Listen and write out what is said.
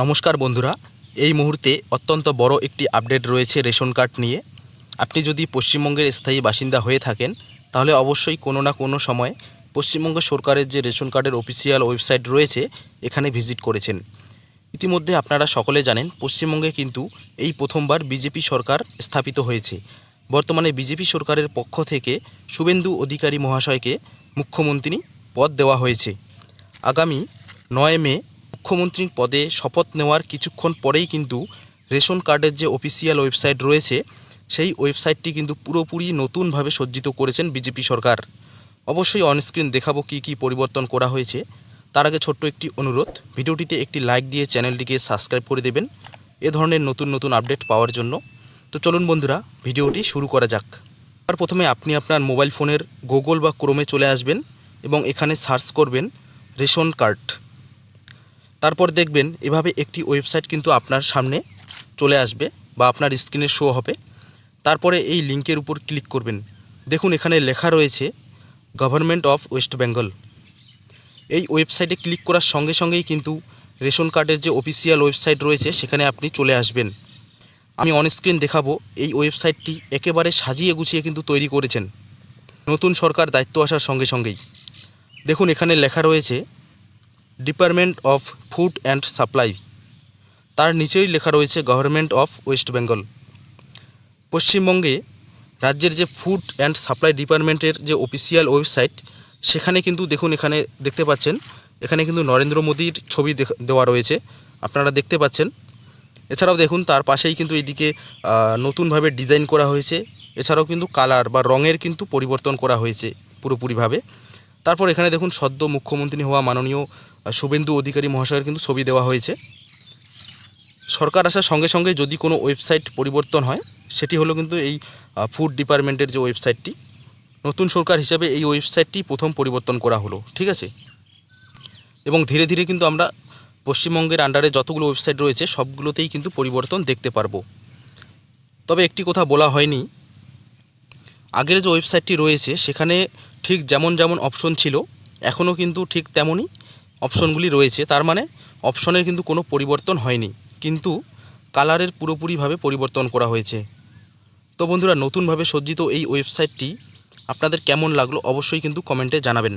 নমস্কার বন্ধুরা, এই মুহূর্তে অত্যন্ত বড় একটি আপডেট রয়েছে রেশন কার্ড নিয়ে। আপনি যদি পশ্চিমবঙ্গের স্থায়ী বাসিন্দা হয়ে থাকেন তাহলে অবশ্যই কোনো না কোনো সময় পশ্চিমবঙ্গ সরকারের যে রেশন কার্ডের অফিসিয়াল ওয়েবসাইট রয়েছে এখানে ভিজিট করেছেন। ইতিমধ্যে আপনারা সকলে জানেন পশ্চিমবঙ্গে কিন্তু এই প্রথমবার বিজেপি সরকার স্থাপিত হয়েছে। বর্তমানে বিজেপি সরকারের পক্ষ থেকে শুভেন্দু অধিকারী মহাশয়কে মুখ্যমন্ত্রী পদ দেওয়া হয়েছে। আগামী 9 মে মুখ্যমন্ত্রীর পদে শপথ নেওয়ার কিছুক্ষণ পরেই কিন্তু রেশন কার্ডের যে অফিসিয়াল ওয়েবসাইট রয়েছে সেই ওয়েবসাইটটি কিন্তু পুরোপুরি নতুনভাবে সজ্জিত করেছেন বিজেপি সরকার। অবশ্যই অনস্ক্রিন দেখাবো কী কী পরিবর্তন করা হয়েছে। তার আগে ছোট্ট একটি অনুরোধ, ভিডিওটিতে একটি লাইক দিয়ে চ্যানেলটিকে সাবস্ক্রাইব করে দেবেন এ ধরনের নতুন নতুন আপডেট পাওয়ার জন্য। তো চলুন বন্ধুরা, ভিডিওটি শুরু করা যাক। আর প্রথমে আপনি আপনার মোবাইল ফোনের গুগল বা ক্রোমে চলে আসবেন এবং এখানে সার্চ করবেন রেশন কার্ড। তারপর দেখবেন এভাবে একটি ওয়েবসাইট কিন্তু আপনার সামনে চলে আসবে বা আপনার স্ক্রিনে শো হবে। তারপরে এই লিঙ্কের উপর ক্লিক করবেন। দেখুন এখানে লেখা রয়েছে গভর্নমেন্ট অফ ওয়েস্ট বেঙ্গল। এই ওয়েবসাইটে ক্লিক করার সঙ্গে সঙ্গেই কিন্তু রেশন কার্ডের যে অফিসিয়াল ওয়েবসাইট রয়েছে সেখানে আপনি চলে আসবেন। আমি অনস্ক্রিন দেখাবো এই ওয়েবসাইটটি একেবারে সাজিয়ে গুছিয়ে কিন্তু তৈরি করেছেন নতুন সরকার দায়িত্ব আসার সঙ্গে সঙ্গেই। দেখুন এখানে লেখা রয়েছে department of food and supply, তার নিচেই লেখা রয়েছে গভর্নমেন্ট অফ ওয়েস্ট বেঙ্গল। পশ্চিমবঙ্গে রাজ্যের যে ফুড অ্যান্ড সাপ্লাই ডিপার্টমেন্টের যে অফিসিয়াল ওয়েবসাইট সেখানে কিন্তু দেখুন এখানে দেখতে পাচ্ছেন এখানে কিন্তু নরেন্দ্র মোদীর ছবি দেওয়া রয়েছে, আপনারা দেখতে পাচ্ছেন। এছাড়াও দেখুন তার পাশেই কিন্তু এইদিকে নতুনভাবে ডিজাইন করা হয়েছে। এছাড়াও কিন্তু কালার বা রঙের কিন্তু পরিবর্তন করা হয়েছে পুরোপুরিভাবে। তারপর এখানে দেখুন সদ্য মুখ্যমন্ত্রী হওয়া মাননীয় শুভেন্দু অধিকারী মহাশয়ের কিন্তু ছবি দেওয়া হয়েছে। সরকার আসার সঙ্গে সঙ্গে যদি কোনো ওয়েবসাইট পরিবর্তন হয় সেটি হলো কিন্তু এই ফুড ডিপার্টমেন্টের যে ওয়েবসাইটটি। নতুন সরকার হিসেবে এই ওয়েবসাইটটি প্রথম পরিবর্তন করা হলো, ঠিক আছে। এবং ধীরে ধীরে কিন্তু আমরা পশ্চিমবঙ্গের আন্ডারে যতগুলো ওয়েবসাইট রয়েছে সবগুলোতেই কিন্তু পরিবর্তন দেখতে পারবো। তবে একটি কথা বলা হয়নি, আগের যে ওয়েবসাইটটি রয়েছে সেখানে ঠিক যেমন যেমন অপশন ছিল এখনও কিন্তু ঠিক তেমনই অপশনগুলি রয়েছে। তার মানে অপশনের কিন্তু কোনো পরিবর্তন হয়নি, কিন্তু কালারের পুরোপুরিভাবে পরিবর্তন করা হয়েছে। তো বন্ধুরা, নতুনভাবে সজ্জিত এই ওয়েবসাইটটি আপনাদের কেমন লাগলো অবশ্যই কিন্তু কমেন্টে জানাবেন।